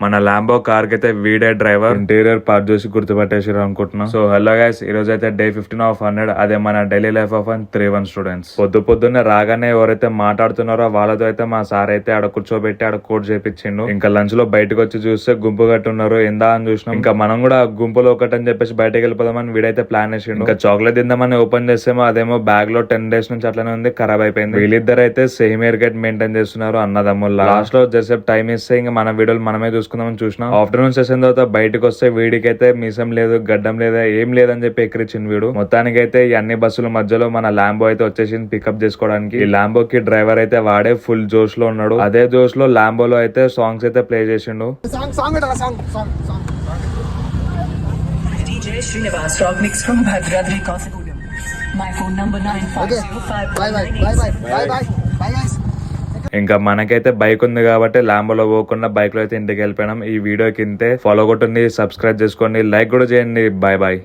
మన Lambo car కి అయితే వీడే డ్రైవర్. ఇంటీరియర్ పార్ట్ చూసి గుర్తుపట్టేసారు అనుకుంటున్నాం. సో హలో గైస్, ఈ రోజు అయితే డే 15 ఆఫ్ 100. అదే మన డైలీ లైఫ్ ఆఫ్ 3-1 స్టూడెంట్స్. పొద్దున్నే రాగానే ఎవరైతే మాట్లాడుతున్నారో వాళ్ళతో అయితే మా సార్ అయితే ఆడ కూర్చోబెట్టి ఆడ కోడ్ చేపించిండు. ఇంకా లంచ్ లో బయటకు వచ్చి చూస్తే గుంపు కట్టున్నారు. ఎందా అని చూసినాం. ఇంకా మనం కూడా గుంపులో ఒకటని చెప్పేసి బయటకు వెళ్ళిపోదామని వీడైతే ప్లాన్ వేసిండు. ఇంకా చాక్లెట్ తిందామని ఓపెన్ చేస్తేమో అదేమో బ్యాగ్ లో 10 days నుంచి అట్లనే ఉంది, ఖరాబ్ అయిపోయింది. వీళ్ళిద్దరు అయితే సేమ్ ఇయర్ గేట్ మెయింటైన్ చేస్తున్నారు అన్నదమ్ముల. లాస్ట్ లో జస్ట్ టైం ఇస్తే ఇంకా మన వీడియోలు మనమే చూసుకుందామని చూసినాం. ఆఫ్టర్నూన్ సెషన్ తర్వాత బయటకు వస్తే వీడికైతే మీసం లేదు, గడ్డం లేదా, ఏం లేదని చెప్పి ఎక్కిరిచ్చింది వీడు. మొత్తానికి అయితే ఈ అన్ని బస్సుల మధ్యలో మన ల్యాంబో అయితే వచ్చేసింది పికప్ చేసుకోవడానికి. ఈ ల్యాంబో కి డ్రైవర్ అయితే వాడే ఫుల్ జోష్ లో ఉన్నాడు. అదే జోష్ లో ల్యాంబోలో అయితే సాంగ్స్ అయితే ప్లే చేసిండు. DJ Srinivas Rock Mix from Bhadradri Kasagudam. My phone number 9505. Bye guys. ఇంకా మనకైతే బైక్ ఉంది కాబట్టి ల్యాంబోలో పోకుండా బైక్ లో అయితే ఇంటికి వెళ్ళిపోయినాం. ఈ వీడియో కింద ఫాలో కొట్టండి, సబ్స్క్రైబ్ చేసుకోండి, లైక్ కూడా చేయండి. Bye bye.